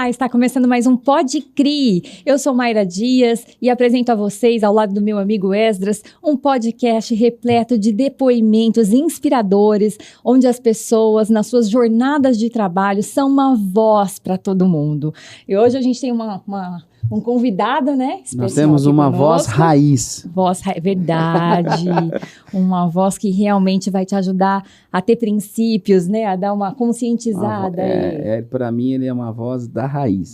Olá, está começando mais um Pode Crer. Eu sou Mayra Dias e apresento a vocês, ao lado do meu amigo Esdras, um podcast repleto de depoimentos inspiradores, onde as pessoas, nas suas jornadas de trabalho, são uma voz para todo mundo. E hoje a gente tem um convidado, né? Nós temos uma voz raiz. Verdade. Uma voz que realmente vai te ajudar a ter princípios, né? A dar uma conscientizada. Para mim, ele é uma voz da raiz.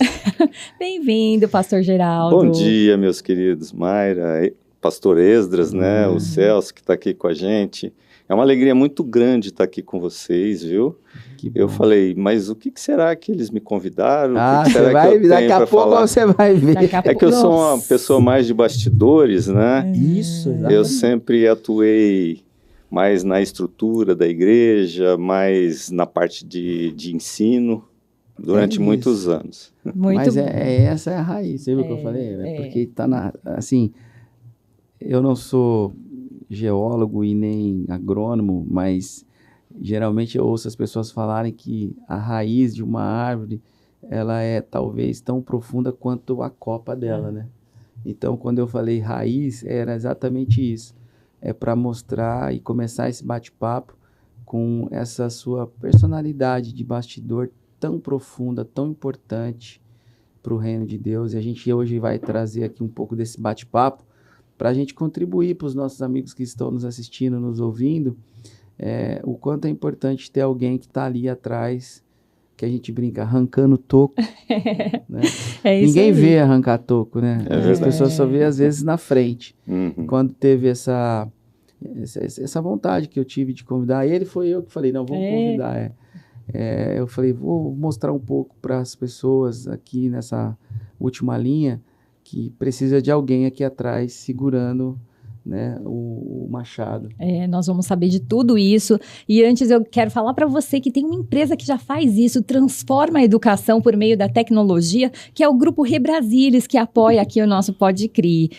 Bem-vindo, Pastor Geraldo. Bom dia, meus queridos. Mayra, Pastor Esdras, né? O Celso que está aqui com a gente. É uma alegria muito grande estar aqui com vocês, viu? Eu falei, mas o que será que eles me convidaram? Você vai ver, daqui a pouco você vai ver. É que eu sou uma pessoa mais de bastidores, né? Isso, exatamente. Eu sempre atuei mais na estrutura da igreja, mais na parte de ensino, durante muitos anos. Mas essa é a raiz, você viu o que eu falei? Porque tá assim, eu não sou geólogo e nem agrônomo, mas geralmente eu ouço as pessoas falarem que a raiz de uma árvore, ela é talvez tão profunda quanto a copa dela, né? Então, quando eu falei raiz, era exatamente isso. É para mostrar e começar esse bate-papo com essa sua personalidade de bastidor tão profunda, tão importante para o reino de Deus. E a gente hoje vai trazer aqui um pouco desse bate-papo para a gente contribuir para os nossos amigos que estão nos assistindo, nos ouvindo, o quanto é importante ter alguém que está ali atrás, que a gente brinca, arrancando toco. Né? Ninguém vê arrancar toco, né? As pessoas só vê às vezes na frente. Quando teve essa vontade que eu tive de convidar ele, foi eu que falei, não, vamos convidar. Eu falei, vou mostrar um pouco para as pessoas aqui nessa última linha que precisa de alguém aqui atrás segurando, né, o machado. Nós vamos saber de tudo isso. E antes eu quero falar para você que tem uma empresa que já faz isso, transforma a educação por meio da tecnologia, que é o Grupo Rebrasilis, que apoia aqui o nosso Pode Crer.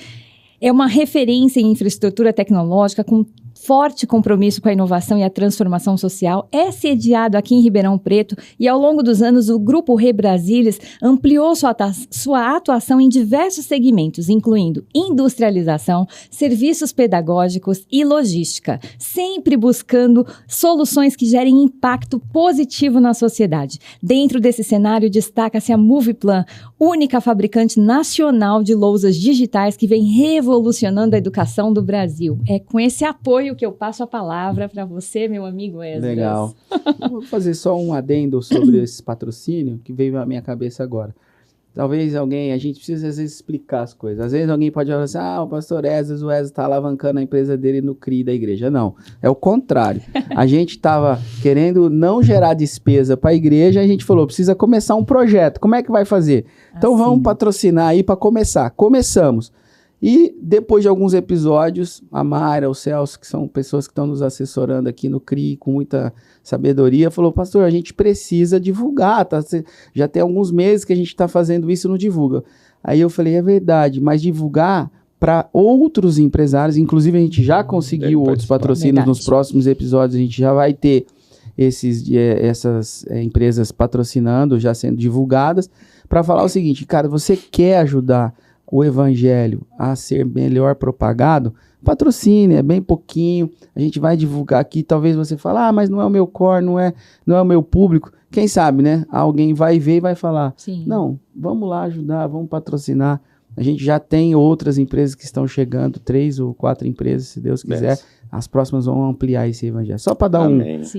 É uma referência em infraestrutura tecnológica com forte compromisso com a inovação e a transformação social, é sediado aqui em Ribeirão Preto e ao longo dos anos o Grupo Rebrasilis ampliou sua atuação em diversos segmentos, incluindo industrialização, serviços pedagógicos e logística, sempre buscando soluções que gerem impacto positivo na sociedade. Dentro desse cenário destaca-se a Moviplan, única fabricante nacional de lousas digitais que vem revolucionando a educação do Brasil. É com esse apoio que eu passo a palavra para você, meu amigo Esdras. Legal. Eu vou fazer só um adendo sobre esse patrocínio que veio à minha cabeça agora. Talvez a gente precisa às vezes explicar as coisas. Às vezes alguém pode falar assim, o pastor Esdras, o Esdras está alavancando a empresa dele no CRI da igreja. Não, é o contrário. A gente estava querendo não gerar despesa para a igreja, a gente falou, precisa começar um projeto. Como é que vai fazer? Então vamos patrocinar aí para começar. Começamos. E depois de alguns episódios, a Mayra, o Celso, que são pessoas que estão nos assessorando aqui no CRI com muita sabedoria, falou, pastor, a gente precisa divulgar, já tem alguns meses que a gente está fazendo isso e não divulga. Aí eu falei, é verdade, mas divulgar para outros empresários, inclusive a gente já conseguiu outros patrocínios nos próximos episódios, a gente já vai ter essas empresas patrocinando, já sendo divulgadas, para falar o seguinte, cara, você quer ajudar o evangelho a ser melhor propagado, patrocine, é bem pouquinho, a gente vai divulgar aqui, talvez você fale, mas não é o meu core, não é o meu público, quem sabe, né, alguém vai ver e vai falar, não, vamos lá ajudar, vamos patrocinar, a gente já tem outras empresas que estão chegando, 3 ou 4 empresas, se Deus quiser, as próximas vão ampliar esse evangelho. Só para dar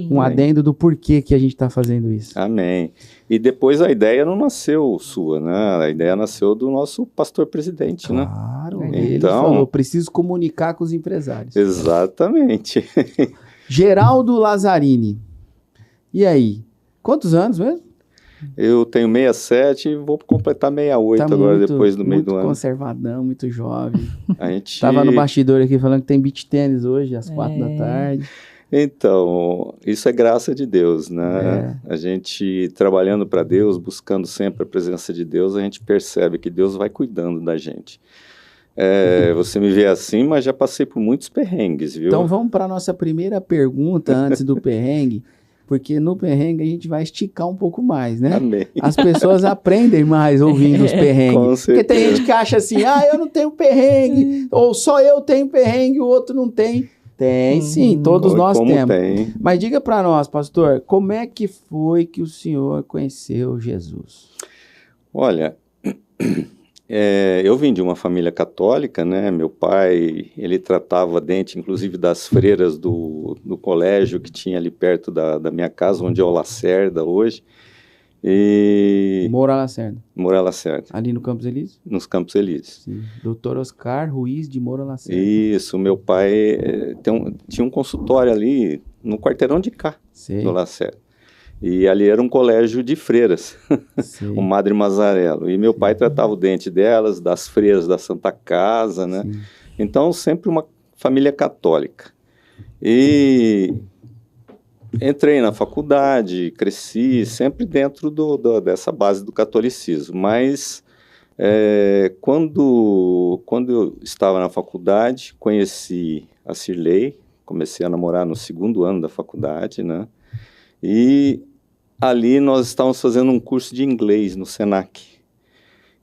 um adendo do porquê que a gente está fazendo isso. Amém. E depois a ideia não nasceu sua, né? A ideia nasceu do nosso pastor-presidente, né? Claro. Ele falou, preciso comunicar com os empresários. Exatamente. Geraldo Lazzarini. E aí? Quantos anos mesmo? Eu tenho 67 e vou completar 68 agora, depois do meio do ano. Muito conservadão, muito jovem. A gente... Tava no bastidor aqui falando que tem beach tênis hoje, às 4 da tarde. Então, isso é graça de Deus, né? A gente trabalhando para Deus, buscando sempre a presença de Deus, a gente percebe que Deus vai cuidando da gente. Você me vê assim, mas já passei por muitos perrengues, viu? Então vamos para a nossa primeira pergunta antes do perrengue. porque no perrengue a gente vai esticar um pouco mais, né? Amém. As pessoas aprendem mais ouvindo os perrengues. Porque tem gente que acha assim, eu não tenho perrengue, ou só eu tenho perrengue, o outro não tem. Tem sim, todos nós temos. Tem. Mas diga para nós, pastor, como é que foi que o senhor conheceu Jesus? Olha, eu vim de uma família católica, né? Meu pai, ele tratava dente, inclusive das freiras do colégio que tinha ali perto da minha casa, onde é o Lacerda hoje. Moura Lacerda. Moura Lacerda. Ali no Campos Elíseos? Nos Campos Elíseos. Sim. Dr. Oscar Ruiz de Moura Lacerda. Isso, meu pai tinha um consultório ali no quarteirão de cá, do Lacerda. E ali era um colégio de freiras, o Madre Mazarello. E meu pai tratava o dente delas, das freiras da Santa Casa, né? Sim. Então, sempre uma família católica. E entrei na faculdade, cresci sempre dentro dessa base do catolicismo. Mas, quando eu estava na faculdade, conheci a Cirlei, comecei a namorar no 2º ano da faculdade, né? E ali nós estávamos fazendo um curso de inglês no Senac.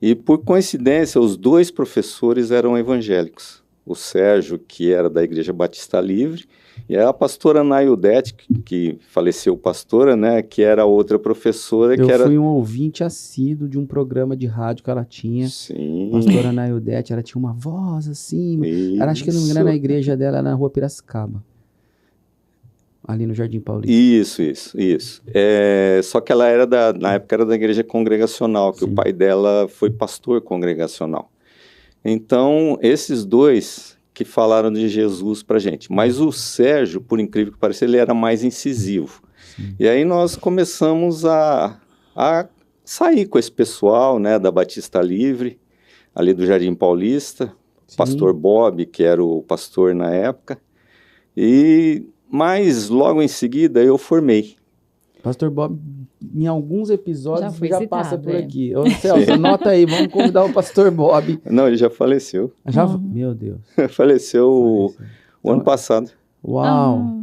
E por coincidência, os 2 professores eram evangélicos. O Sérgio, que era da Igreja Batista Livre, e a pastora Naildete, que faleceu pastora, né, que era a outra professora. Eu fui um ouvinte assíduo de um programa de rádio que ela tinha. Sim. Pastora Naildete, ela tinha uma voz assim. Ela, acho que não me engano, na igreja dela, na Rua Piracicaba. Ali no Jardim Paulista. Isso. Só que ela na época era da igreja congregacional, que Sim. O pai dela foi pastor congregacional. Então, esses 2 que falaram de Jesus pra gente. Mas o Sérgio, por incrível que pareça, ele era mais incisivo. Sim. E aí nós começamos a sair com esse pessoal, né, da Batista Livre, ali do Jardim Paulista, Sim. Pastor Bob, que era o pastor na época, mas logo em seguida eu formei. Pastor Bob, em alguns episódios, já passa por aqui. Ô, Celso, anota aí, vamos convidar o Pastor Bob. Não, ele já faleceu. Meu Deus. Faleceu o ano passado. Uau!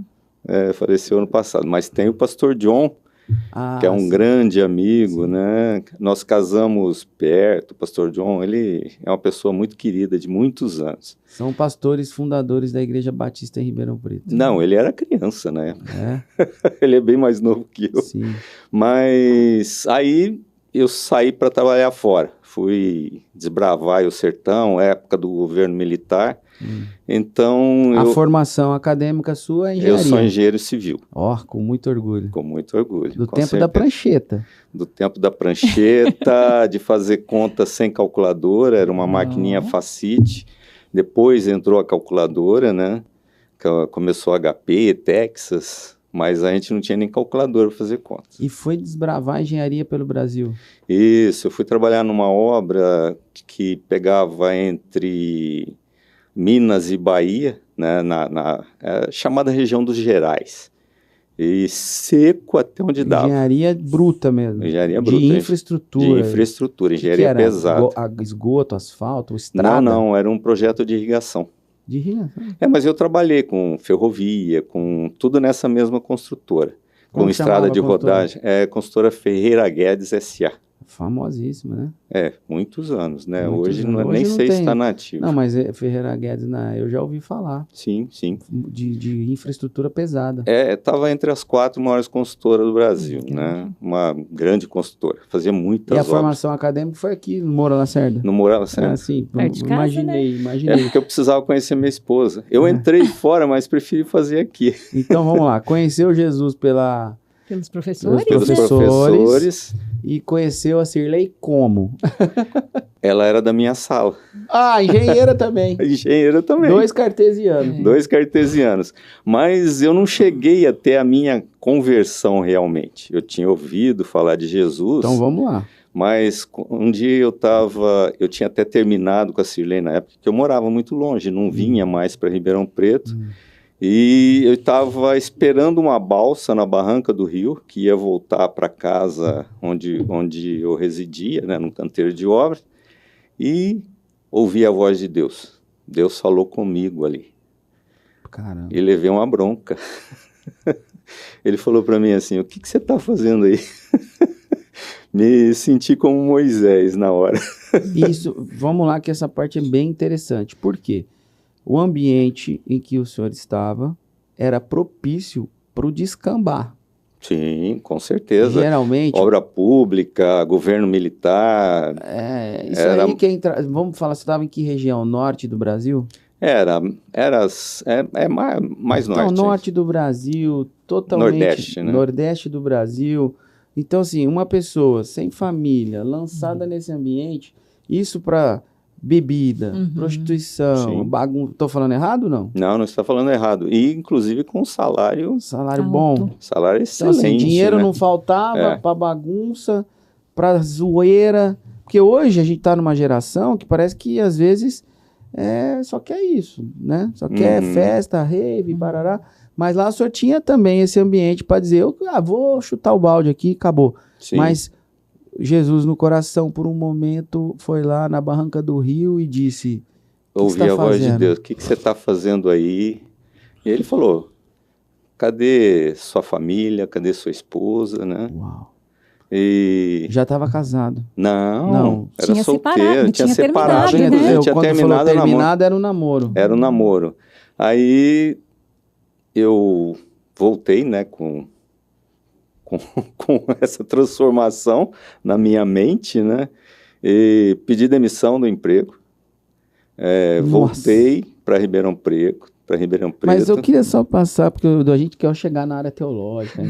Faleceu ano passado. Mas tem o Pastor John, que é um grande amigo, né? Nós casamos perto. O Pastor John, ele é uma pessoa muito querida, de muitos anos. São pastores fundadores da Igreja Batista em Ribeirão Preto. Não, ele era criança, né? Ele é bem mais novo que eu. Sim. Mas aí eu saí para trabalhar fora. Fui desbravar o sertão, época do governo militar. Então... A formação acadêmica sua é engenharia? Eu sou engenheiro civil. Com muito orgulho. Com muito orgulho. Do tempo da prancheta. Do tempo da prancheta, de fazer conta sem calculadora, era uma maquininha Facite. Depois entrou a calculadora, né? Começou HP, Texas, mas a gente não tinha nem calculadora para fazer contas. E foi desbravar a engenharia pelo Brasil? Isso, eu fui trabalhar numa obra que pegava entre Minas e Bahia, né, na chamada região dos Gerais. E seco até onde dava. Engenharia bruta mesmo. Engenharia bruta. De infraestrutura. De infraestrutura, engenharia pesada. Esgoto, asfalto, estrada? Não, era um projeto de irrigação. De irrigação? Mas eu trabalhei com ferrovia, com tudo nessa mesma construtora. Com estrada de rodagem. Construtora Ferreira Guedes S.A. Famosíssima, né? Muitos anos, né? Hoje nem sei se está nativa. Não, mas Ferreira Guedes, eu já ouvi falar. Sim. De infraestrutura pesada. Estava entre as 4 maiores construtoras do Brasil, né? Uma grande construtora. Fazia muitas obras. E a formação acadêmica foi aqui, no Moura Lacerda? No Moura Lacerda. Sim, imaginei. Porque eu precisava conhecer minha esposa. Eu entrei fora, mas preferi fazer aqui. Então, vamos lá. Conheceu Jesus pelos professores? Pelos professores. E conheceu a Cirlei como? Ela era da minha sala. Engenheira também. Engenheira também. 2 cartesianos. 2 cartesianos. Mas eu não cheguei a ter a minha conversão realmente. Eu tinha ouvido falar de Jesus. Então vamos lá. Mas um dia eu tinha até terminado com a Cirlei na época, que eu morava muito longe, não vinha mais para Ribeirão Preto. E eu estava esperando uma balsa na barranca do rio, que ia voltar para casa onde eu residia, né, num canteiro de obras, e ouvi a voz de Deus. Deus falou comigo ali. Caramba. E levei uma bronca. Ele falou para mim assim, o que você está fazendo aí? Me senti como Moisés na hora. Isso, vamos lá, que essa parte é bem interessante. Por quê? O ambiente em que o senhor estava era propício para o descambar. Sim, com certeza. Geralmente... Obra pública, governo militar... Isso aí que entra... Vamos falar, você estava em que região? Norte do Brasil? Era mais norte. Então, norte do Brasil, totalmente... Nordeste, né? Nordeste do Brasil. Então, assim, uma pessoa sem família, lançada nesse ambiente, isso para bebida, prostituição, bagunça... Estou falando errado ou não? Não, não está falando errado. E, inclusive, com salário bom. Salário excelente, então, assim, dinheiro, né? Não faltava para bagunça, para zoeira. Porque hoje a gente está numa geração que parece que, às vezes, só quer isso, né? Só quer festa, rave, barará. Mas lá o senhor tinha também esse ambiente para dizer, vou chutar o balde aqui, acabou. Sim. Mas Jesus no coração, por um momento, foi lá na barranca do rio e disse... Ouvi a voz de Deus, o que você está fazendo aí? E ele falou, cadê sua família, cadê sua esposa, né? Uau. E... Já estava casado? Não, era tinha solteiro, tinha separado, né? Tinha terminado o namoro. Era um namoro. Era um namoro. Aí eu voltei, né, com essa transformação na minha mente, né, e pedi demissão do emprego, voltei para Ribeirão Preto. Mas eu queria só passar, porque a gente quer chegar na área teológica.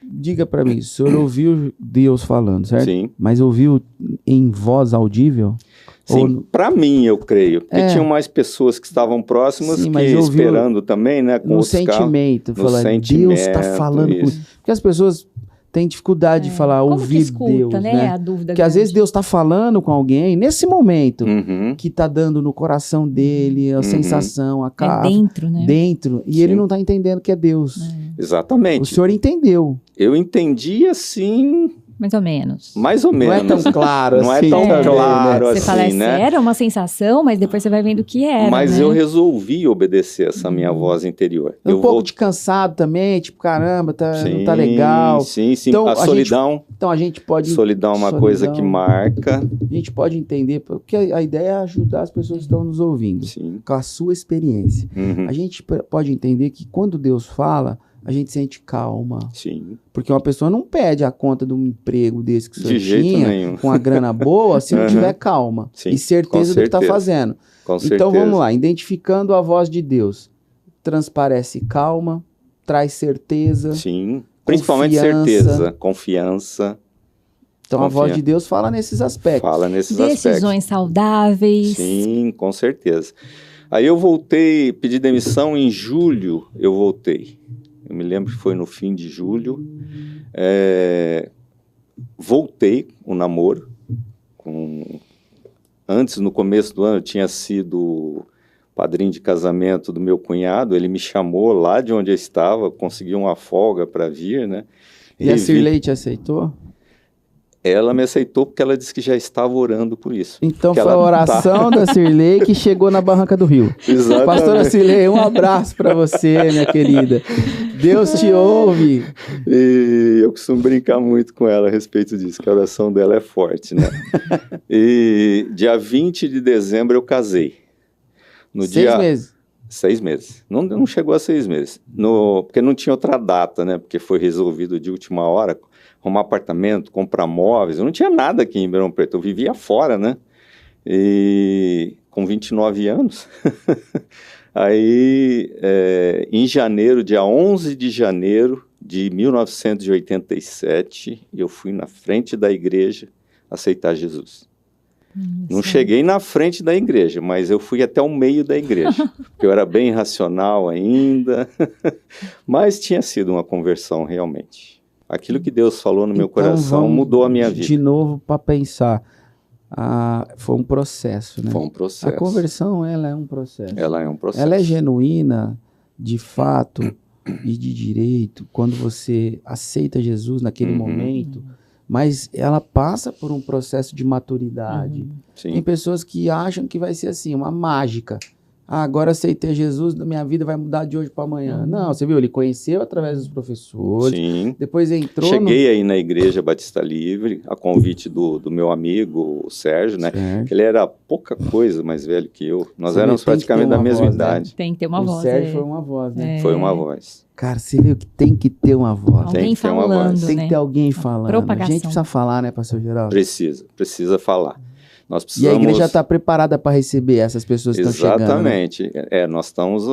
Diga para mim, o senhor ouviu Deus falando, certo? Sim. Mas ouviu em voz audível? Sim, para mim eu creio, porque tinham mais pessoas que estavam próximas, sim, que esperando também, né? Com no sentimento, falar, Deus está falando comigo. Porque as pessoas têm dificuldade de falar, ouvir Deus, né? A dúvida porque às vezes Deus está falando com alguém, nesse momento, que está dando no coração dele a sensação, a cara. Dentro, né? Dentro, e ele não está entendendo que é Deus. Exatamente. O senhor entendeu. Eu entendi assim... Mais ou menos. Mais ou menos. Não é tão claro não assim. Não é tão claro você assim, fala, né? Era uma sensação, mas depois você vai vendo o que era, Mas né? eu resolvi obedecer essa minha voz interior. Um pouco de cansado também, tipo, caramba, não tá legal. Sim. Então, a solidão. Então a gente pode... Solidão é uma coisa que marca. A gente pode entender, porque a ideia é ajudar as pessoas que estão nos ouvindo. Sim. Com a sua experiência. A gente pode entender que quando Deus fala... a gente sente calma. Sim. Porque uma pessoa não pede a conta de um emprego desse que o senhor de jeito tinha, nenhum. com a grana boa, se não tiver calma. Sim, e certeza do que está fazendo. Com certeza. Então vamos lá, identificando a voz de Deus. Transparece calma, traz certeza. Sim, principalmente certeza, confiança. Então a voz de Deus fala nesses aspectos. Fala nesses aspectos. Decisões saudáveis. Sim, com certeza. Aí eu voltei, pedi demissão em julho, eu voltei. Eu me lembro que foi no fim de julho. Voltei o namoro. Antes, no começo do ano, eu tinha sido padrinho de casamento do meu cunhado. Ele me chamou lá de onde eu estava, consegui uma folga para vir, né? E a Cirlei te aceitou? Ela me aceitou porque ela disse que já estava orando por isso. Então foi a oração da Cirlei que chegou na Barranca do Rio. Exatamente. Pastora Cirlei, um abraço para você, minha querida. Deus te ouve. E eu costumo brincar muito com ela a respeito disso, que a oração dela é forte, né? E dia 20 de dezembro eu casei. No 6 meses? 6 meses. Não chegou a 6 meses. Porque não tinha outra data, né? Porque foi resolvido de última hora. Arrumar apartamento, comprar móveis. Eu não tinha nada aqui em Ribeirão Preto. Eu vivia fora, né? E com 29 anos. Aí, em janeiro, dia 11 de janeiro de 1987, eu fui na frente da igreja aceitar Jesus. Não cheguei na frente da igreja, mas eu fui até o meio da igreja, porque eu era bem racional ainda, mas tinha sido uma conversão realmente. Aquilo que Deus falou no meu coração mudou a minha vida. De novo, para pensar, foi um processo, né? Foi um processo. A conversão, ela é um processo. Ela é um processo. Ela é genuína, de fato e de direito, quando você aceita Jesus naquele momento, mas ela passa por um processo de maturidade. Sim. Tem pessoas que acham que vai ser assim, uma mágica. agora aceitei Jesus, minha vida vai mudar de hoje para amanhã. Não, você viu, ele conheceu através dos professores, Sim. depois entrou Cheguei aí na Igreja Batista Livre, a convite do meu amigo, o Sérgio, né? Certo. Que ele era pouca coisa mais velho que eu. Nós Você éramos vê, tem que praticamente ter da uma mesma voz, né? idade. Tem que ter uma o voz. Sérgio foi uma voz, né? Foi uma voz. Cara, você viu que tem que ter uma voz. Tem Alguém que ter uma falando, voz. né? Tem que ter alguém falando. Propagação. A gente precisa falar, né, pastor Geraldo? Precisa falar. Nós E a precisamos... igreja está preparada para receber essas pessoas que estão chegando. Né? Exatamente. Nós estamos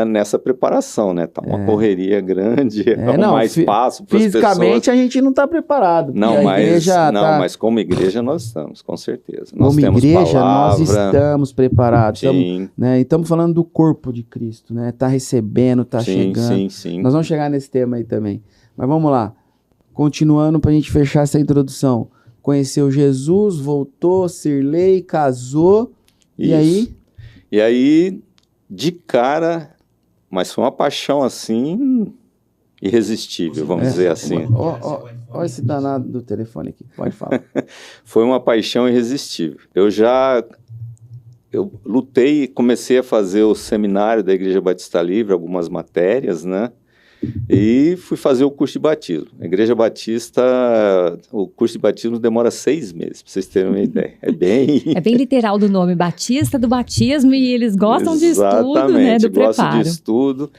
nessa preparação, né? Tá uma correria grande, mais espaço para as pessoas. Fisicamente a gente não está preparado. Mas como igreja nós estamos, com certeza. Nós como temos igreja palavra, nós estamos preparados. Sim. E estamos falando do corpo de Cristo, né? Está recebendo, está chegando. Sim. Nós vamos chegar nesse tema aí também. Mas vamos lá. Continuando para a gente fechar essa introdução. Conheceu Jesus, voltou, Sirlei, casou, Isso. e aí? E aí, de cara, mas foi uma paixão assim, irresistível, vamos dizer assim. Olha esse danado do telefone aqui, pode falar. Foi uma paixão irresistível. Eu lutei e comecei a fazer o seminário da Igreja Batista Livre, algumas matérias, né? E fui fazer o curso de batismo. A Igreja Batista, o curso de batismo demora 6 meses, para vocês terem uma ideia. É bem literal do nome, Batista do batismo, e eles gostam de estudo, né, do preparo. Gostam de estudo.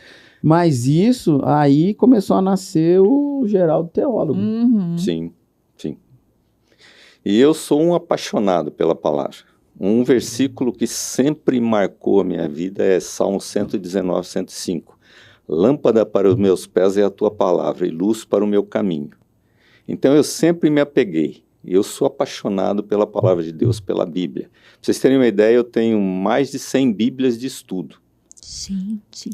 Mas isso, aí começou a nascer o Geraldo teólogo. Uhum. Sim. E eu sou um apaixonado pela palavra. Um versículo que sempre marcou a minha vida é Salmo 119, 105. Lâmpada para os meus pés é a tua palavra e luz para o meu caminho. Então eu sempre me apeguei. Eu sou apaixonado pela palavra de Deus, pela Bíblia. Pra vocês terem uma ideia, eu tenho mais de 100 Bíblias de estudo. Gente.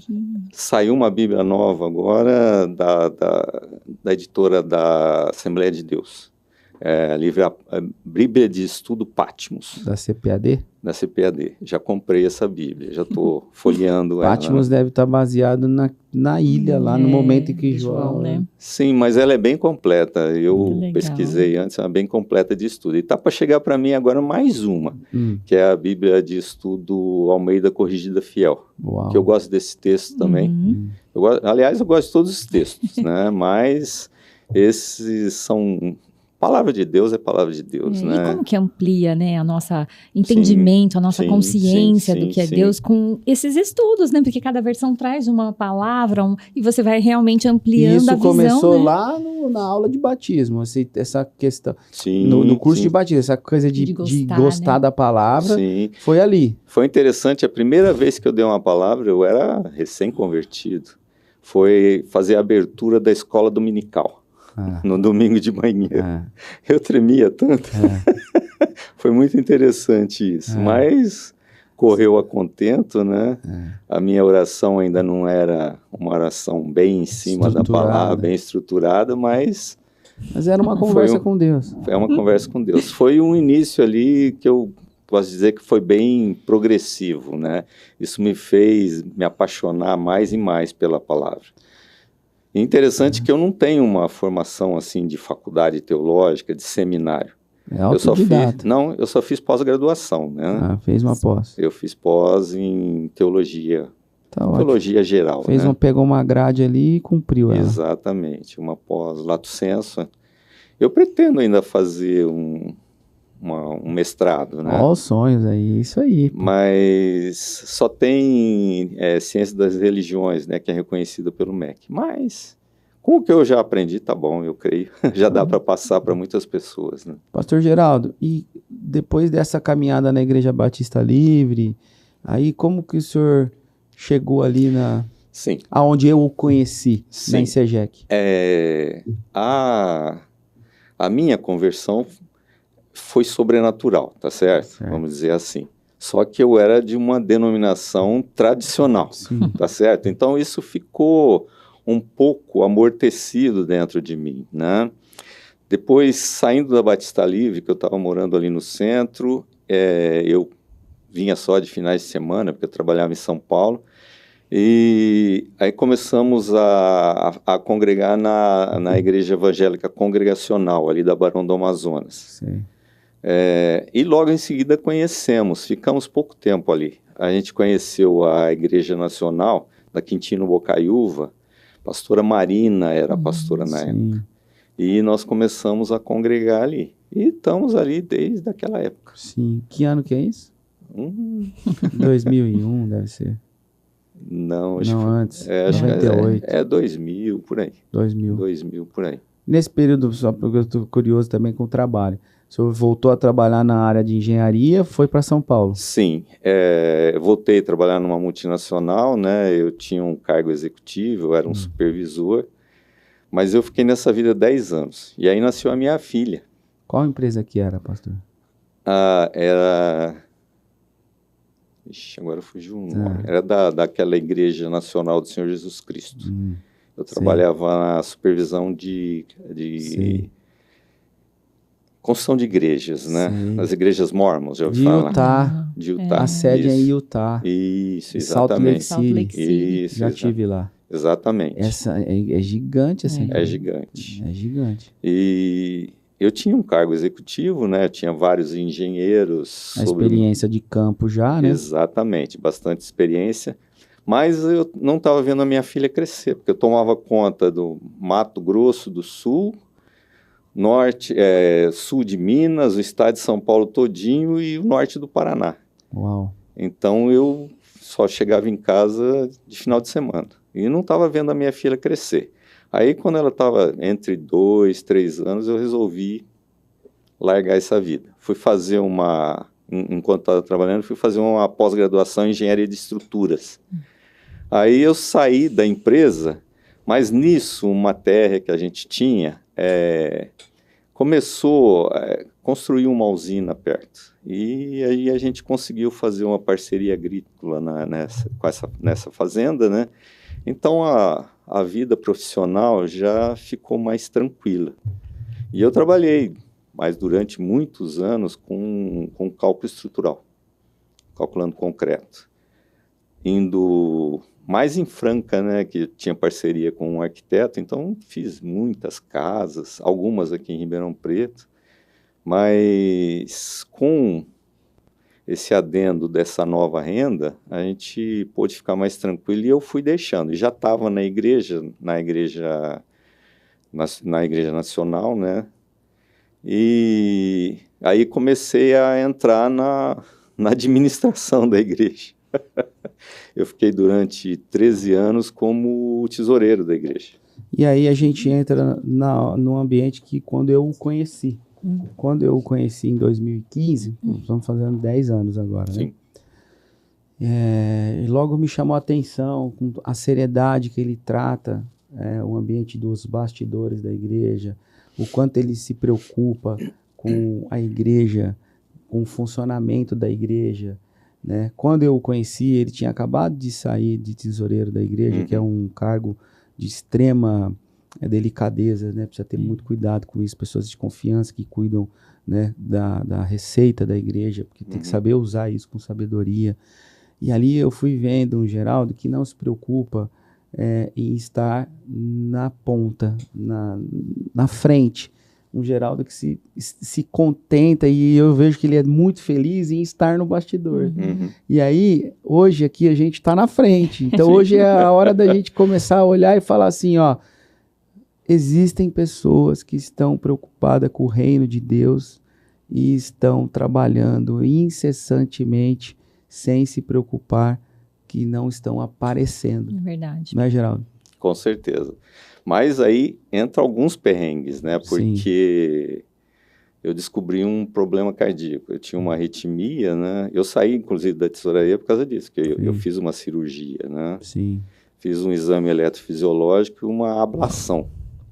Saiu uma Bíblia nova agora da editora da Assembleia de Deus. A Bíblia de Estudo Patmos. Da CPAD? Da CPAD. Já comprei essa Bíblia, já estou folheando ela. Patmos deve estar baseado na ilha, lá no momento em que João... né? Sim, mas ela é bem completa. Eu Legal. pesquisei antes, é bem completa de estudo. E está para chegar para mim agora mais uma, que é a Bíblia de Estudo Almeida Corrigida Fiel. Uau. Que eu gosto desse texto também. Aliás, eu gosto de todos os textos, né? Mas esses são... Palavra de Deus é palavra de Deus, né? E como que amplia, né, a nossa entendimento, a nossa consciência do que é Deus com esses estudos, né? Porque cada versão traz uma palavra e você vai realmente ampliando a visão, começou né? lá na aula de batismo, essa questão. No curso de batismo, essa coisa de gostar, né, da palavra, foi ali. Foi interessante, a primeira vez que eu dei uma palavra, eu era recém-convertido. Foi fazer a abertura da escola dominical. No domingo de manhã. Eu tremia tanto. Foi muito interessante isso. Mas correu a contento, né? A minha oração ainda não era uma oração bem em cima da palavra, bem estruturada, mas era uma conversa com Deus. Foi uma conversa com Deus. Foi um início ali que eu posso dizer que foi bem progressivo, né? Isso me fez me apaixonar mais e mais pela palavra. Interessante que eu não tenho uma formação assim de faculdade teológica, de seminário. Eu só fiz pós-graduação, né? Fez uma pós. Eu fiz pós em teologia, teologia geral. Pegou uma grade ali e cumpriu ela. Exatamente, uma pós lato sensu. Eu pretendo ainda fazer um mestrado, né? Olha os sonhos aí, isso aí. Mas só tem ciência das religiões, né, que é reconhecida pelo MEC. Mas com o que eu já aprendi, tá bom, eu creio. Já dá para passar para muitas pessoas, né? Pastor Geraldo, e depois dessa caminhada na Igreja Batista Livre, aí como que o senhor chegou ali Sim. aonde eu o conheci, na ICEGEC? A minha conversão foi sobrenatural, tá certo? Vamos dizer assim. Só que eu era de uma denominação tradicional, tá certo? Então isso ficou um pouco amortecido dentro de mim, né? Depois, saindo da Batista Livre, que eu estava morando ali no centro, eu vinha só de finais de semana, porque eu trabalhava em São Paulo, e aí começamos a congregar na Igreja Evangélica Congregacional, ali da Barão do Amazonas. E logo em seguida ficamos pouco tempo ali. A gente conheceu a Igreja Nacional da Quintino Bocaiúva, pastora Marina era a pastora na época. E nós começamos a congregar ali. E estamos ali desde aquela época. Sim. Que ano que é isso? 2001, deve ser. Não, antes. Acho 98. Que é 2000, por aí. 2000, por aí. Nesse período, só porque eu estou curioso também com o trabalho, o senhor voltou a trabalhar na área de engenharia, foi para São Paulo? Sim, voltei a trabalhar numa multinacional, né? Eu tinha um cargo executivo, eu era um supervisor, mas eu fiquei nessa vida 10 anos. E aí nasceu a minha filha. Qual empresa que era, pastor? Era... Ixi, agora fugiu o nome. Era daquela Igreja Nacional do Senhor Jesus Cristo. Eu trabalhava na supervisão de construção de igrejas, né? As igrejas mormons, já ouviu falar? De Utah. A sede é em Utah. Isso, exatamente. Salt Lake City. Isso, já tive lá. Exatamente. Essa é gigante, assim. É gigante. É gigante. E eu tinha um cargo executivo, né? Eu tinha vários engenheiros. A experiência de campo já, né? Exatamente, bastante experiência. Mas eu não estava vendo a minha filha crescer, porque eu tomava conta do Mato Grosso do Sul, sul de Minas, o estado de São Paulo todinho e o norte do Paraná. Uau! Então eu só chegava em casa de final de semana e não estava vendo a minha filha crescer. Aí quando ela estava entre 2, 3 anos, eu resolvi largar essa vida. Fui fazer enquanto estava trabalhando, fui fazer uma pós-graduação em engenharia de estruturas. Aí eu saí da empresa, mas nisso uma terra que a gente tinha começou a construir uma usina perto. E aí a gente conseguiu fazer uma parceria agrícola nessa fazenda, né? Então a vida profissional já ficou mais tranquila. E eu trabalhei, mas durante muitos anos, com cálculo estrutural, calculando concreto. Indo mais em Franca, né, que tinha parceria com um arquiteto, então fiz muitas casas, algumas aqui em Ribeirão Preto, mas com esse adendo dessa nova renda, a gente pôde ficar mais tranquilo e eu fui deixando. E já estava na igreja nacional, né, e aí comecei a entrar na administração da igreja. Eu fiquei durante 13 anos como tesoureiro da igreja. E aí a gente entra no ambiente que quando eu o conheci. Quando eu o conheci em 2015, estamos fazendo 10 anos agora, né? Sim. E logo me chamou a atenção com a seriedade que ele trata o ambiente dos bastidores da igreja, o quanto ele se preocupa com a igreja, com o funcionamento da igreja, né? Quando eu o conheci, ele tinha acabado de sair de tesoureiro da igreja, que é um cargo de extrema delicadeza, né? Precisa ter muito cuidado com isso, pessoas de confiança que cuidam, né, da receita da igreja, porque tem que saber usar isso com sabedoria. E ali eu fui vendo um Geraldo que não se preocupa em estar na ponta, na frente. Um Geraldo que se contenta, e eu vejo que ele é muito feliz em estar no bastidor. E aí, hoje aqui a gente está na frente. Então hoje é a hora da gente começar a olhar e falar assim, ó, existem pessoas que estão preocupadas com o reino de Deus e estão trabalhando incessantemente sem se preocupar que não estão aparecendo. É verdade. Não é, Geraldo? Com certeza. Mas aí entra alguns perrengues, né? Porque eu descobri um problema cardíaco. Eu tinha uma arritmia, né? Eu saí, inclusive, da tesouraria por causa disso, porque eu fiz uma cirurgia, né? Sim. Fiz um exame eletrofisiológico e uma ablação.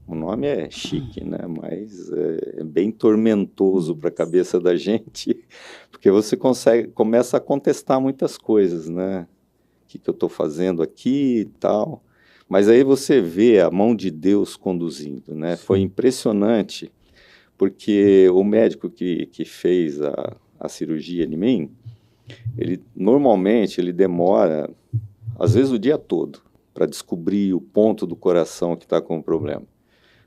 O nome é chique, né? Mas é bem tormentoso para a cabeça da gente, porque você começa a contestar muitas coisas, né? O que eu estou fazendo aqui e tal. Mas aí você vê a mão de Deus conduzindo, né? Foi impressionante, porque o médico que fez a cirurgia em mim, normalmente ele demora, às vezes, o dia todo para descobrir o ponto do coração que está com o problema.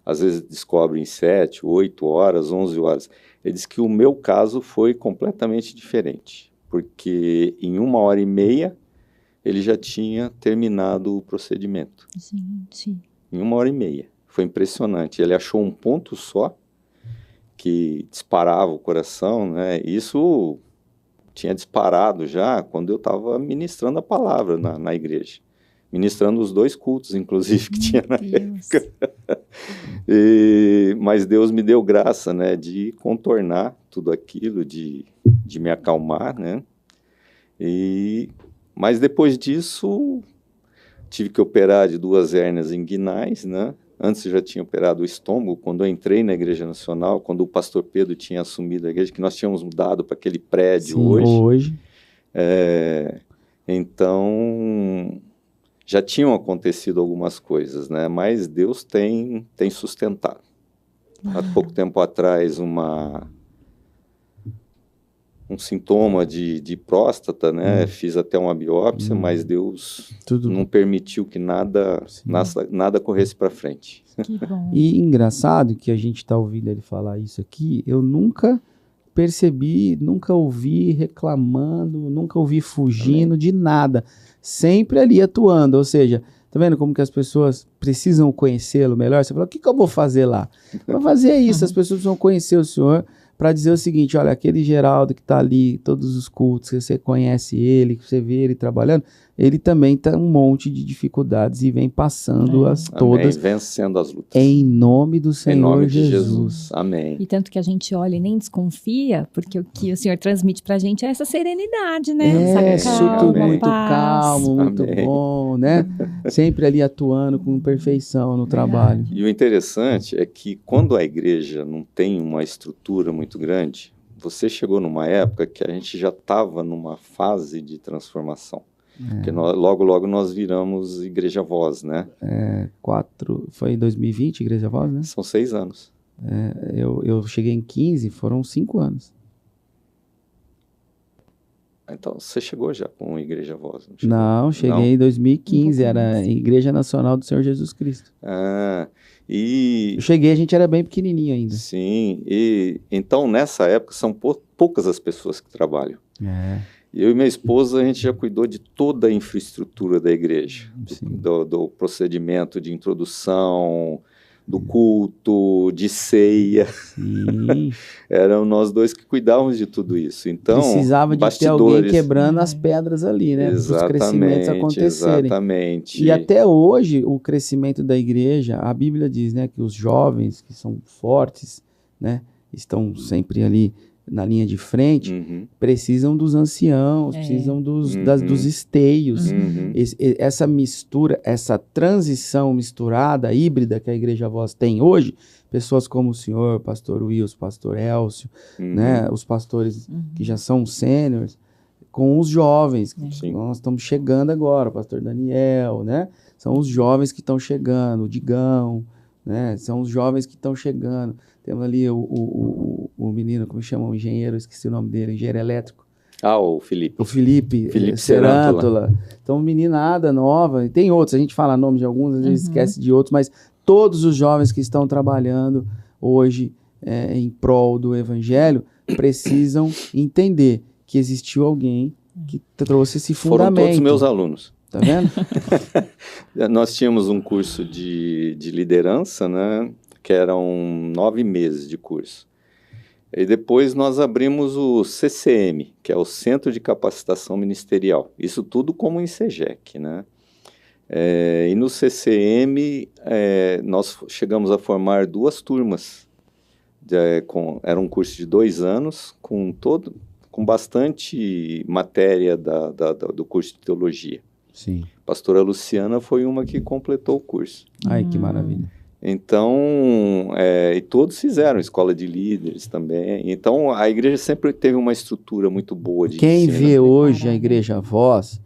Às vezes descobre em 7, 8 horas, 11 horas. Ele disse que o meu caso foi completamente diferente, porque em 1h30 ele já tinha terminado o procedimento. Gente. Em 1h30. Foi impressionante. Ele achou um ponto só que disparava o coração, né? Isso tinha disparado já quando eu estava ministrando a palavra na igreja. Ministrando os 2 cultos, inclusive, que tinha na época. Mas Deus me deu graça, né, de contornar tudo aquilo, de me acalmar, né? Mas depois disso, tive que operar de 2 hérnias inguinais, né? Antes eu já tinha operado o estômago, quando eu entrei na Igreja Nacional, quando o pastor Pedro tinha assumido a igreja, que nós tínhamos mudado para aquele prédio. Sim, hoje. Então, já tinham acontecido algumas coisas, né? Mas Deus tem sustentado. Há pouco tempo atrás, um sintoma de próstata, né? Fiz até uma biópsia, mas Deus não permitiu que nada corresse para frente. Que bom. E engraçado que a gente está ouvindo ele falar isso aqui, eu nunca percebi, nunca ouvi reclamando, nunca ouvi fugindo de nada. Sempre ali atuando, ou seja, tá vendo como que as pessoas precisam conhecê-lo melhor? Você fala, o que eu vou fazer lá? Vou fazer isso, as pessoas precisam conhecer o Senhor para dizer o seguinte, olha, aquele Geraldo que está ali, todos os cultos, que você conhece ele, que você vê ele trabalhando, ele também tem um monte de dificuldades e vem passando as todas. Amém. Vencendo as lutas. Em nome do Senhor em nome de Jesus. Amém. E tanto que a gente olha e nem desconfia, porque o que o Senhor transmite pra gente é essa serenidade, né? Essa calma, tudo muito paz. calmo, muito Amém. bom, né? Sempre ali atuando com perfeição no trabalho. E o interessante é que quando a igreja não tem uma estrutura muito grande, você chegou numa época que a gente já estava numa fase de transformação. Porque logo nós viramos Igreja Voz, né? Foi em 2020, Igreja Voz, né? São 6 anos. Eu cheguei em 15, foram 5 anos. Então, você chegou já com Igreja Voz? Não, cheguei em 2015, era a Igreja Nacional do Senhor Jesus Cristo. Eu cheguei, a gente era bem pequenininho ainda. Sim, e então nessa época são poucas as pessoas que trabalham. Eu e minha esposa, a gente já cuidou de toda a infraestrutura da igreja, do procedimento de introdução, do culto, de ceia. Sim. Eram nós 2 que cuidávamos de tudo isso. Então, precisava de ter alguém quebrando as pedras ali, né? Para os crescimentos acontecerem. Exatamente. E até hoje, o crescimento da igreja, a Bíblia diz, né, que os jovens que são fortes, né, estão sempre ali na linha de frente, precisam dos anciãos, precisam dos esteios. Essa mistura, essa transição misturada, híbrida que a Igreja Voz tem hoje, pessoas como o senhor, pastor Wilson, pastor Elcio, né, os pastores que já são sêniores, com os jovens, que nós estamos chegando agora, o pastor Daniel, né, são os jovens que estão chegando, o Digão, né, são os jovens que estão chegando. Temos ali o menino, como chama, o engenheiro, esqueci o nome dele, engenheiro elétrico. O Felipe. O Felipe Serântola. Então, meninada nova. E tem outros, a gente fala nome de alguns, às vezes esquece de outros, mas todos os jovens que estão trabalhando hoje em prol do Evangelho precisam entender que existiu alguém que trouxe esse fundamento. Foram todos meus alunos. Tá vendo? Nós tínhamos um curso de liderança, né? Que eram 9 meses de curso. E depois nós abrimos o CCM, que é o Centro de Capacitação Ministerial. Isso tudo como em SEGEC, né? E no CCM nós chegamos a formar 2 turmas. Era um curso de 2 anos, com bastante matéria do curso de teologia. Sim. A pastora Luciana foi uma que completou o curso. Ai, que maravilha. Então, e todos fizeram escola de líderes também. Então, a igreja sempre teve uma estrutura muito boa de Quem ensino. vê hoje a Igreja Voz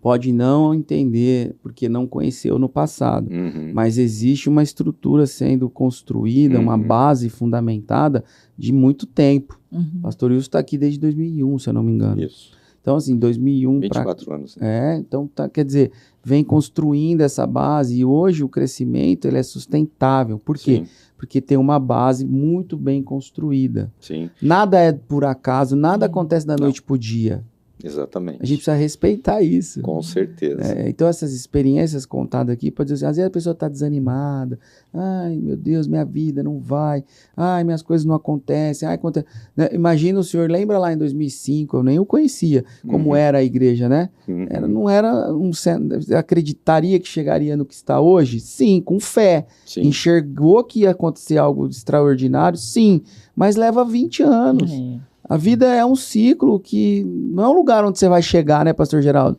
pode não entender, porque não conheceu no passado. Mas existe uma estrutura sendo construída, uma base fundamentada de muito tempo. O pastor Wilson está aqui desde 2001, se eu não me engano. Isso. Então, assim, 2001 24 anos. Né? Então, quer dizer, vem construindo essa base e hoje o crescimento ele é sustentável. Por quê? porque tem uma base muito bem construída. Sim. Nada é por acaso, nada acontece da noite pro dia. Exatamente. A gente precisa respeitar isso. Com certeza. Então, essas experiências contadas aqui, pode dizer assim, às vezes a pessoa está desanimada. Ai, meu Deus, minha vida não vai. Ai, minhas coisas não acontecem. Ai, né? Imagina o senhor, lembra lá em 2005, eu nem o conhecia, como era a igreja, né? Não era acreditaria que chegaria no que está hoje? Sim, com fé. Sim. Enxergou que ia acontecer algo extraordinário? Sim, mas leva 20 anos. A vida é um ciclo que não é um lugar onde você vai chegar, né, Pastor Geraldo?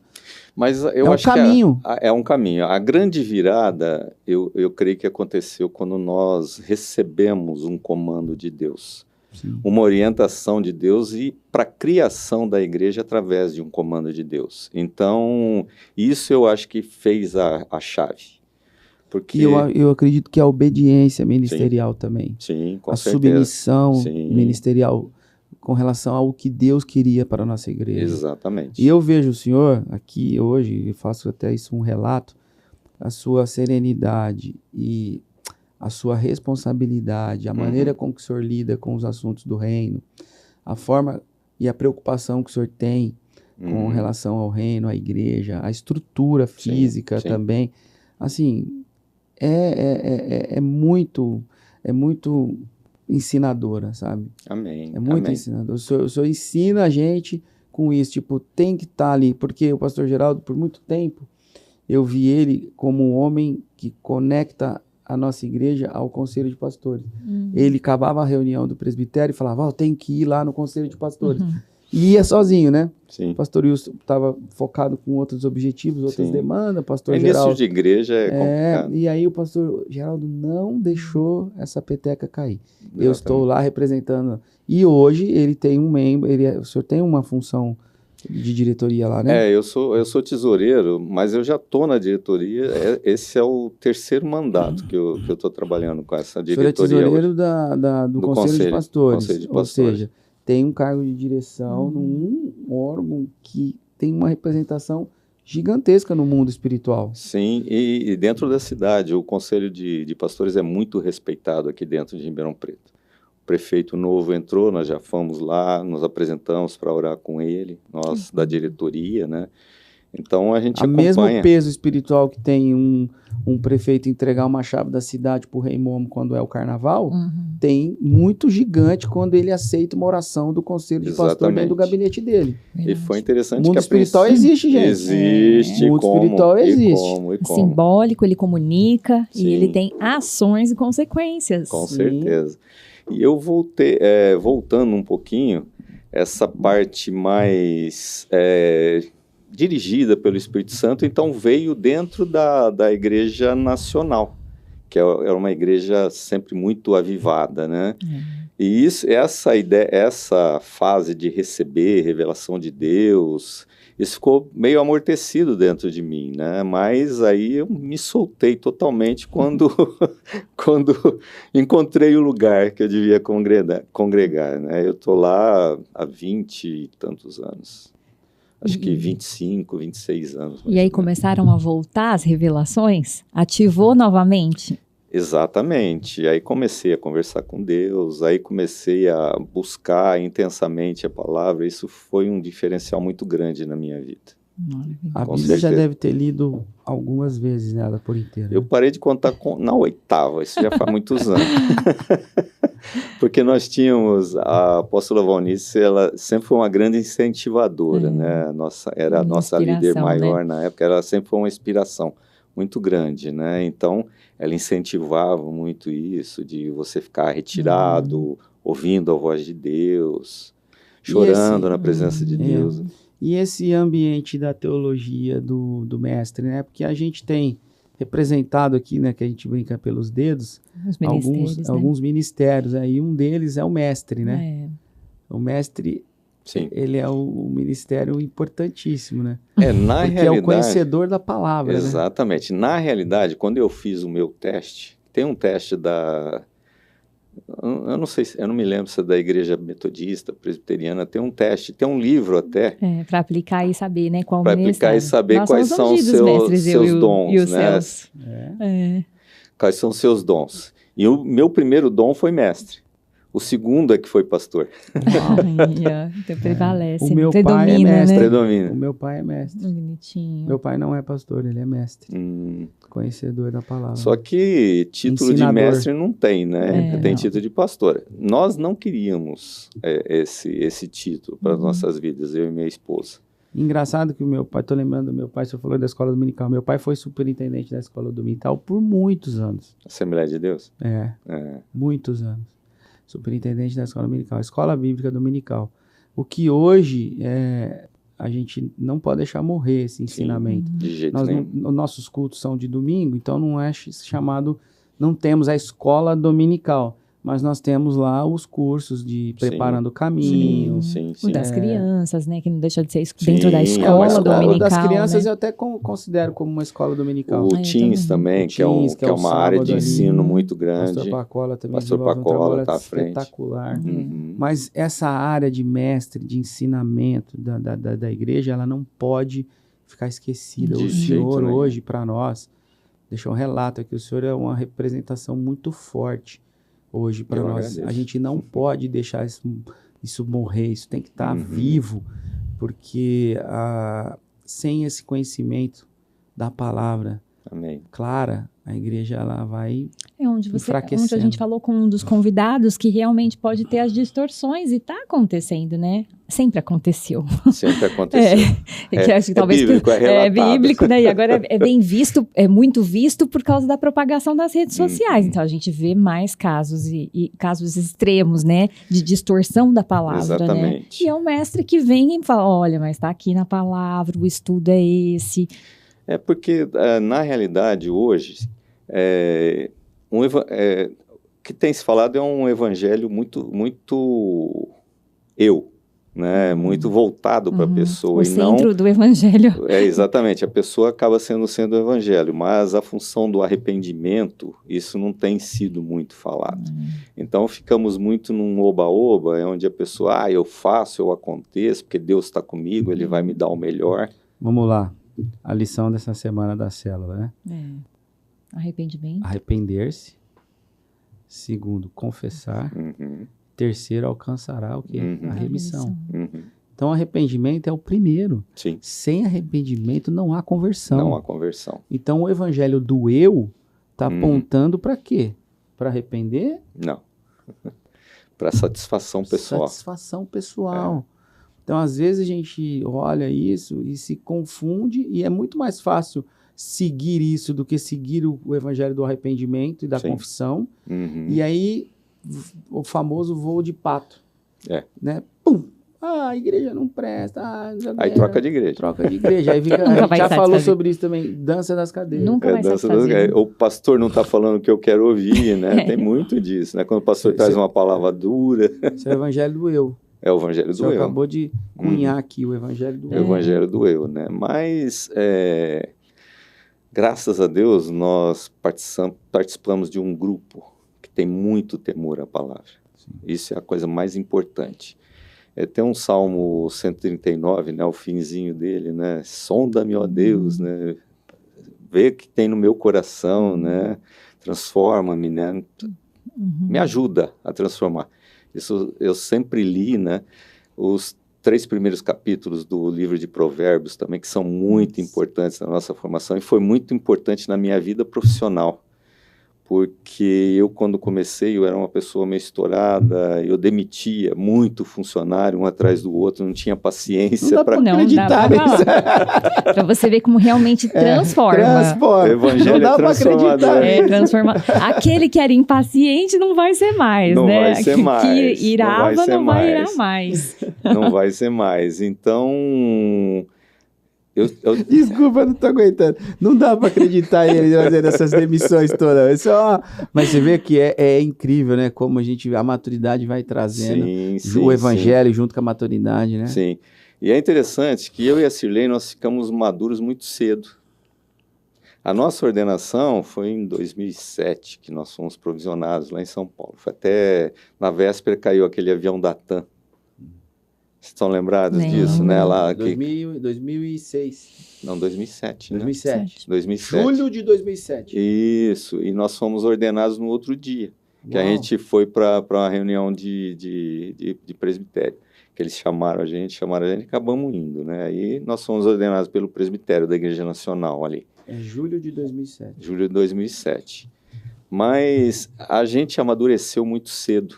Mas eu acho caminho. Que é um caminho. A grande virada, eu creio que aconteceu quando nós recebemos um comando de Deus. Sim. Uma orientação de Deus e para a criação da igreja através de um comando de Deus. Então, isso eu acho que fez a chave. Porque... E eu acredito que a obediência ministerial também. Sim, com certeza. A submissão ministerial com relação ao que Deus queria para a nossa igreja. Exatamente. E eu vejo o senhor aqui hoje, e faço até isso um relato, a sua serenidade e a sua responsabilidade, a maneira com que o senhor lida com os assuntos do reino, a forma e a preocupação que o senhor tem com relação ao reino, à igreja, a estrutura física também. Assim, é muito ensinadora, sabe? Amém. É muito ensinador. O senhor ensina a gente com isso, tipo, tem que estar ali, porque o pastor Geraldo, por muito tempo, eu vi ele como um homem que conecta a nossa igreja ao conselho de pastores. Ele acabava a reunião do presbitério e falava, tem que ir lá no conselho de pastores. E ia sozinho, né? Sim. O pastor Wilson estava focado com outros objetivos, outras demandas. Pastor Geraldo... Início de igreja é complicado. E aí o pastor Geraldo não deixou essa peteca cair. Exatamente. Eu estou lá representando. E hoje ele tem um membro, o senhor tem uma função de diretoria lá, né? Eu sou tesoureiro, mas eu já estou na diretoria. Esse é o terceiro mandato que eu estou trabalhando com essa diretoria. O senhor é tesoureiro do Conselho de Pastores. Ou seja, tem um cargo de direção num órgão que tem uma representação gigantesca no mundo espiritual. Sim, e dentro da cidade, o Conselho de Pastores é muito respeitado aqui dentro de Ribeirão Preto. O prefeito novo entrou, nós já fomos lá, nos apresentamos para orar com ele, nós da diretoria, né? Então a gente acompanha. O mesmo peso espiritual que tem um prefeito entregar uma chave da cidade para o rei Momo quando é o carnaval, tem muito gigante quando ele aceita uma oração do conselho de pastor dentro do gabinete dele. E foi interessante. O mundo espiritual existe, gente. Existe. O mundo espiritual existe. E como. Simbólico, ele comunica e ele tem ações e consequências. Com certeza. E eu voltando um pouquinho, essa parte mais... dirigida pelo Espírito Santo, então veio dentro da Igreja Nacional, que é uma igreja sempre muito avivada, né? E essa ideia, essa fase de receber revelação de Deus, isso ficou meio amortecido dentro de mim, né? Mas aí eu me soltei totalmente quando encontrei o lugar que eu devia congregar, né? Eu estou lá há 20 e tantos anos. Acho que 25, 26 anos. E aí começaram a voltar as revelações? Ativou novamente? Exatamente. Aí comecei a conversar com Deus, aí comecei a buscar intensamente a palavra. Isso foi um diferencial muito grande na minha vida. A Bíblia já deve ter lido algumas vezes, né, ela por inteira. Eu parei de contar na 8ª, isso já faz muitos anos. Porque nós tínhamos, a apóstola Valnice, ela sempre foi uma grande incentivadora, né? Era a nossa líder maior, né? Na época, ela sempre foi uma inspiração muito grande, né? Então, ela incentivava muito isso, de você ficar retirado, ouvindo a voz de Deus, chorando na presença de Deus. E esse ambiente da teologia do mestre, né? Porque a gente tem representado aqui, né, que a gente brinca pelos dedos, alguns ministérios, aí um deles é o mestre, né? O mestre, ele é um ministério importantíssimo, né? Na porque realidade, é o conhecedor da palavra, exatamente. Né? Na realidade, quando eu fiz o meu teste, tem um teste eu não sei, eu não me lembro se é da igreja metodista, presbiteriana, tem um teste, tem um livro até. Para aplicar e saber, né, qual para aplicar e saber quais são os seus dons, né? Quais são os seus dons. E o meu primeiro dom foi mestre. O segundo é que foi pastor. Olha, então prevalece. O meu predomina, pai é mestre. né? Predomina. O meu pai é mestre. Bonitinho. Meu pai não é pastor, ele é mestre. Conhecedor da palavra. Só que título Ensinador. de mestre não tem, né? Tem não. título de pastor. Nós não queríamos esse título para as nossas vidas, eu e minha esposa. Engraçado que o meu pai, tô lembrando do meu pai, você falou da escola dominical. Meu pai foi superintendente da escola dominical por muitos anos. Assembleia de Deus? Muitos anos. Superintendente da escola dominical, escola bíblica dominical. O que hoje a gente não pode deixar morrer esse ensinamento. De jeito nenhum. Nossos cultos são de domingo, então não é chamado, não temos a escola dominical, mas nós temos lá os cursos de preparando o caminho. Sim. O das crianças, né? Que não deixa de ser dentro da Sim, escola dominical. O das crianças né? eu até considero como uma escola dominical. O Teens também, que é uma área de ensino muito grande. Pastor Pacola também Pastor desenvolve Pacola um trabalho tá à frente. espetacular. Mas essa área de mestre, de ensinamento da igreja, ela não pode ficar esquecida. De O jeito senhor nenhum. hoje, para nós, deixou um relato aqui, o senhor é uma representação muito forte hoje para Eu nós. agradeço. A gente não pode deixar isso morrer, isso tem que estar vivo, porque sem esse conhecimento da palavra Amém. clara, a igreja ela vai Onde a enfraquecendo. gente falou com um dos convidados que realmente pode ter as distorções e está acontecendo, né? Sempre aconteceu. Sempre aconteceu. Que acho que talvez bíblico, é relatado. bíblico, né? E agora é bem visto, é muito visto por causa da propagação das redes sociais. Então a gente vê mais casos e casos extremos, né? De distorção da palavra, Exatamente. né? E é um mestre que vem e fala, olha, mas está aqui na palavra, o estudo é esse. É porque, na realidade, hoje, o que tem se falado é um evangelho muito né? Muito voltado para a pessoa. O centro do evangelho. Exatamente, a pessoa acaba sendo o centro do evangelho, mas a função do arrependimento, isso não tem sido muito falado. Então, ficamos muito num oba-oba, onde a pessoa, eu faço, eu aconteço, porque Deus está comigo, Ele vai me dar o melhor. Vamos lá. A lição dessa semana da célula, né? Arrependimento. Arrepender-se. Segundo, confessar. Terceiro, alcançará o quê? A remissão. Então, arrependimento é o primeiro. Sim. Sem arrependimento não há conversão. Não há conversão. Então, o evangelho do eu está apontando para quê? Para arrepender? Não. Para satisfação pessoal. Satisfação pessoal. Então, às vezes a gente olha isso e se confunde e é muito mais fácil seguir isso do que seguir o evangelho do arrependimento e da confissão. E aí, o famoso voo de pato. Né? Pum! A igreja não presta. Aí troca de igreja. Troca de igreja. Aí fica, a gente já falou sobre isso também. Dança das cadeiras. Nunca vai satisfazer. O pastor não está falando o que eu quero ouvir, né? Tem muito disso, né? Quando o pastor traz uma palavra dura. Isso é o evangelho do eu. É o evangelho do eu. Você acabou de cunhar aqui o evangelho do eu. O evangelho do eu, né? Mas, graças a Deus, nós participamos de um grupo que tem muito temor à palavra. Sim. Isso é a coisa mais importante. Tem um Salmo 139, né? O finzinho dele, né? Sonda-me, ó Deus, né? Vê o que tem no meu coração, né? Transforma-me, né? Me ajuda a transformar. Isso eu sempre li, né? Os 3 primeiros capítulos do livro de Provérbios também, que são muito importantes na nossa formação e foi muito importante na minha vida profissional. Porque eu, quando comecei, eu era uma pessoa meio estourada, eu demitia muito funcionário, um atrás do outro, não tinha paciência para acreditar nisso. Para você ver como realmente transforma. Transforma. O evangelho não dá para acreditar. Transforma. Aquele que era impaciente não vai ser mais, não né? Vai ser mais. Que irava não vai irar mais. Não vai ser mais. Então... Desculpa, eu não tô aguentando. Não dá para acreditar em ele fazendo essas demissões todas. Mas você vê que é incrível, né? Como a maturidade vai trazendo o evangelho junto com a maturidade, né? Sim. E é interessante que eu e a Cirlei, nós ficamos maduros muito cedo. A nossa ordenação foi em 2007, que nós fomos provisionados lá em São Paulo. Foi até na véspera caiu aquele avião da TAM. Vocês estão lembrados Lembro. disso, né? Lá, 2006. Não, 2007, né? 2007. 2007. Julho de 2007. Isso, e nós fomos ordenados no outro dia, que a Uau. gente foi para uma reunião de presbitério, que eles chamaram a gente, e acabamos indo, né? Aí nós fomos ordenados pelo presbitério da Igreja Nacional ali, É julho de 2007. julho de 2007. Mas a gente amadureceu muito cedo,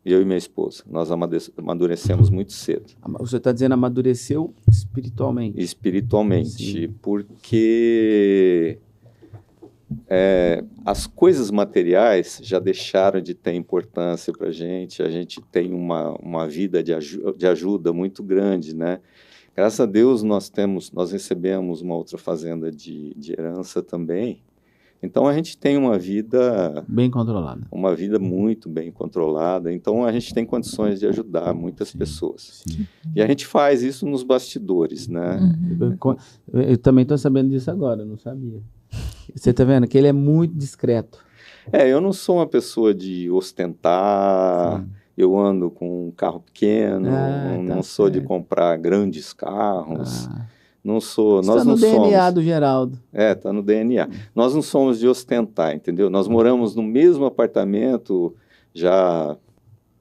eu e minha esposa, nós amadurecemos muito cedo. Você está dizendo amadureceu espiritualmente. Espiritualmente, Sim. porque as coisas materiais já deixaram de ter importância para a gente tem uma vida de ajuda muito grande, né? Graças a Deus nós recebemos uma outra fazenda de herança também, então a gente tem uma vida Bem controlada. muito bem controlada, então a gente tem condições de ajudar muitas pessoas. Sim. E a gente faz isso nos bastidores, né? Eu também estou sabendo disso agora, eu não sabia. Você está vendo que ele é muito discreto. Eu não sou uma pessoa de ostentar, Sim. eu ando com um carro pequeno, não sou de certo. comprar grandes carros, não sou, Isso nós tá no não DNA somos. do Geraldo. Tá no DNA. Nós não somos de ostentar, entendeu? Nós moramos no mesmo apartamento já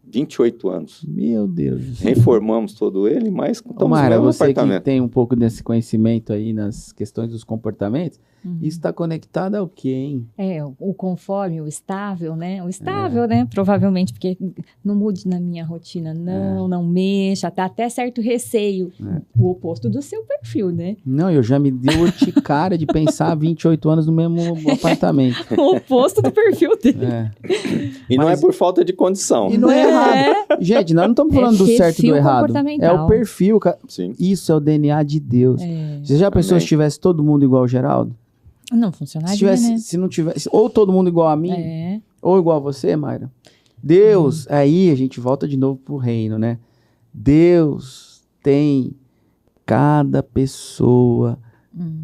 28 anos. Meu Deus. Reformamos todo ele, mas Ô, estamos Mayra, no mesmo você que apartamento. tem um pouco desse conhecimento aí nas questões dos comportamentos, Uhum. isso está conectado ao quê, hein? O conforme, o estável, né? O estável, né? Provavelmente, porque não mude na minha rotina, não mexa, tá até certo receio. O oposto do seu perfil, né? Não, eu já me dei urticária de pensar 28 anos no mesmo apartamento. O oposto do perfil dele. É. E não Mas- é por falta de condição. E não é errado. Gente, nós não estamos falando do certo e do perfil errado. É comportamental. o perfil. Sim. Isso é o DNA de Deus. Você já pensou Amém. se tivesse todo mundo igual ao Geraldo? Não Se funcionaria, tivesse, né? se não tivesse, ou todo mundo igual a mim, É. ou igual a você, Mayra. Deus, aí a gente volta de novo pro reino, né? Deus tem cada pessoa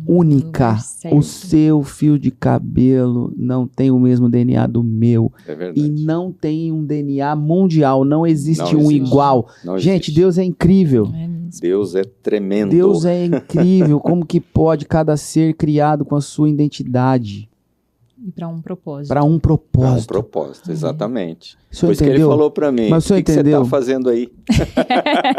única. lugar certo. O seu fio de cabelo não tem o mesmo DNA do meu. É verdade. E não tem um DNA mundial. Não existe Não um existe. igual. Não Gente, existe. Deus é incrível. É mesmo. Deus é tremendo. Deus é incrível. Como que pode cada ser criado com a sua identidade E para um propósito. para um É um propósito? propósito, exatamente. O senhor Por isso que ele entendeu? falou para mim, Mas o senhor que você entendeu? está fazendo aí?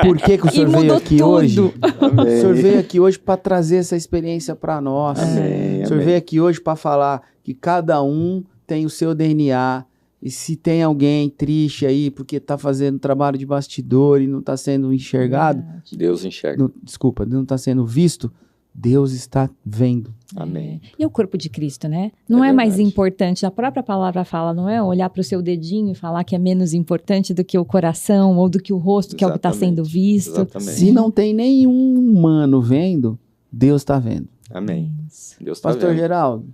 Por que que o E senhor veio mudou aqui tudo. hoje? O Amém. senhor veio aqui hoje para trazer essa experiência para nós. Amém, O senhor amém. veio aqui hoje para falar que cada um tem o seu DNA. E se tem alguém triste aí porque está fazendo trabalho de bastidor e não está sendo enxergado, Verdade. Deus enxerga. desculpa, não está sendo visto, Deus está vendo. Amém. E o corpo de Cristo, né? Não é, mais verdade. importante, a própria palavra fala, não é olhar para o seu dedinho e falar que é menos importante do que o coração ou do que o rosto, que é o que está sendo visto. Exatamente. Se não tem nenhum humano vendo, Deus está vendo. Amém. Isso. Deus está Pastor vendo. Geraldo,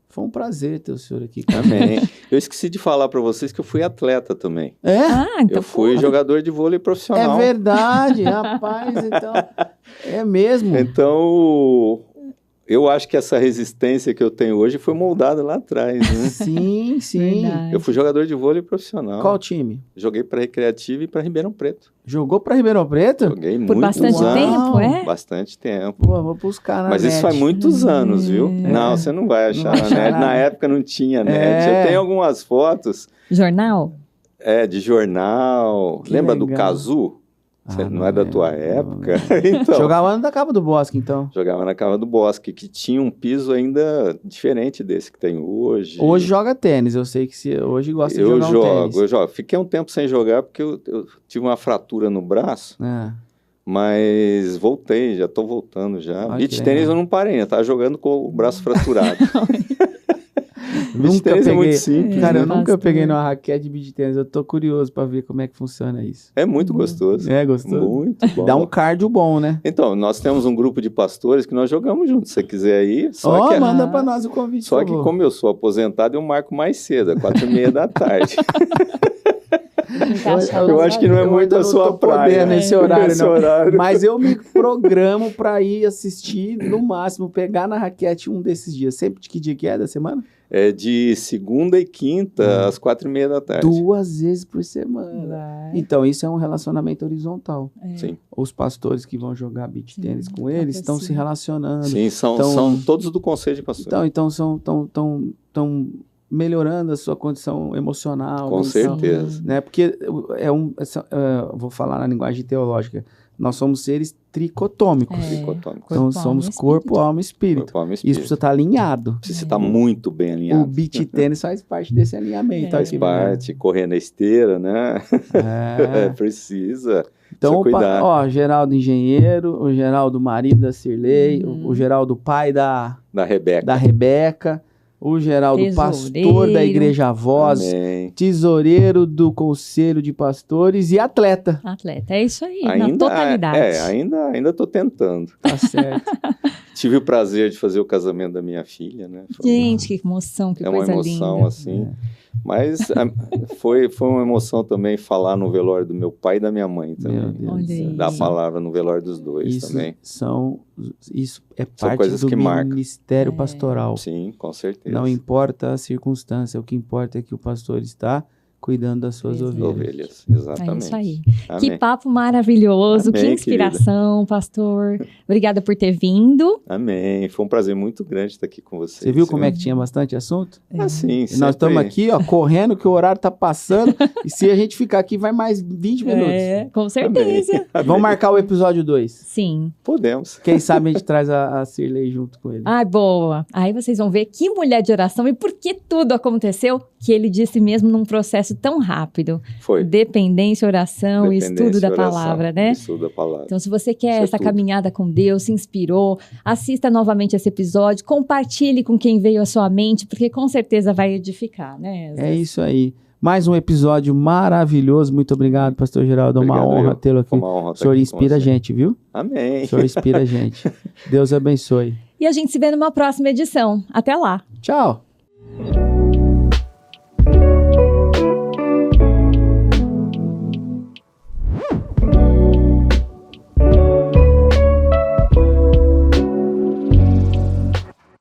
foi um prazer ter o senhor aqui. Amém. Eu esqueci de falar para vocês que eu fui atleta também. É? Ah, então Eu fui jogador de vôlei É profissional. verdade, rapaz, então. É mesmo. Então, eu acho que essa resistência que eu tenho hoje foi moldada lá atrás, né? Sim, sim. Verdade. Eu fui jogador de vôlei profissional. Qual time? Joguei para Recreativa e para Ribeirão Preto. Jogou pra Ribeirão Preto? Joguei Por muitos bastante Uau. anos. tempo, é? Bastante tempo. Pô, vou buscar na Mas net. isso faz muitos anos, viu? Não, você não vai achar vai na achar net. nada. Na época não tinha net. É. Eu tenho algumas fotos Jornal? de jornal. Que Lembra do legal. Cazu? Você Ah, não é da lembro, tua não época? lembro. Então, Jogava na Cabo do Bosque, então. jogava na Cava do Bosque, que tinha um piso ainda diferente desse que tem hoje. Hoje joga tênis, eu sei que hoje gosta de eu jogar um jogo, tênis. eu jogo. Fiquei um tempo sem jogar porque eu tive uma fratura no braço, É. mas voltei, já estou voltando já. Ah, Beach que tênis legal. eu não parei, eu tava jogando com o braço fraturado. Beach Nunca tênis é peguei, muito simples, cara, né? eu nunca Pastor. peguei numa raquete de beach tênis, eu tô curioso pra ver como é que funciona isso. É muito gostoso. É, gostou? Muito bom. Dá um cardio bom, né? Então, nós temos um grupo de pastores que nós jogamos juntos. Se você quiser ir, só Ó, que, manda pra nós o convite, só por que favor. como eu sou aposentado, eu marco mais cedo, às 4h30 da tarde. Eu acho que não é Eu muito ainda a não sua tô praia. podendo nesse horário, Nesse não. horário. Mas eu me programo pra ir assistir, no máximo, pegar na raquete um desses dias. Sempre que dia que é da semana? É de segunda e quinta, às 4h30 da tarde. 2 vezes por semana. Vai. Então, isso é um relacionamento horizontal. Sim. Os pastores que vão jogar beach tênis com eles estão se relacionando. Sim, são todos do Conselho de Pastores. Então estão melhorando a sua condição emocional. Com certeza. Né? Porque vou falar na linguagem teológica, nós somos seres tricotômicos. Então somos corpo, alma e espírito. Isso precisa estar alinhado. Precisa estar muito bem alinhado. O beach tênis faz parte desse alinhamento. Faz parte, correr na esteira, né? Precisa. Então, Geraldo engenheiro, o Geraldo marido da Cirlei, o Geraldo pai da Rebeca, o Geraldo pastor da Igreja Voz, tesoureiro do Conselho de Pastores e atleta. É isso aí, na totalidade. Ainda tô tentando. Tá certo. Tive o prazer de fazer o casamento da minha filha, né? Gente, que emoção, que coisa linda. É uma emoção, assim. Mas foi uma emoção também falar no velório do meu pai e da minha mãe também. Dar a palavra no velório dos dois também. Isso é parte do ministério pastoral. Sim, com certeza. Não importa a circunstância, o que importa é que o pastor está cuidando das suas ovelhas. Exatamente. É isso aí. Amém. Que papo maravilhoso, que inspiração, querida. Pastor. Obrigada por ter vindo. Amém. Foi um prazer muito grande estar aqui com vocês. Você viu como é que tinha bastante assunto? Sim. Nós estamos aqui, correndo, que o horário está passando. E se a gente ficar aqui, vai mais 20 minutos. Com certeza. Amém. Vamos marcar o episódio 2. Sim. Podemos. Quem sabe a gente traz a Cirlei junto com ele. Boa. Aí vocês vão ver que mulher de oração e por que tudo aconteceu que ele disse mesmo num processo tão rápido. Foi. Dependência, oração e estudo da palavra, né? Estudo da palavra. Então, se você quer essa caminhada com Deus, se inspirou, assista novamente esse episódio, compartilhe com quem veio à sua mente, porque com certeza vai edificar, né? É isso aí. Mais um episódio maravilhoso. Muito obrigado, pastor Geraldo. É uma honra tê-lo aqui. O senhor inspira a gente, viu? Amém. O senhor inspira a gente. Deus abençoe. E a gente se vê numa próxima edição. Até lá. Tchau.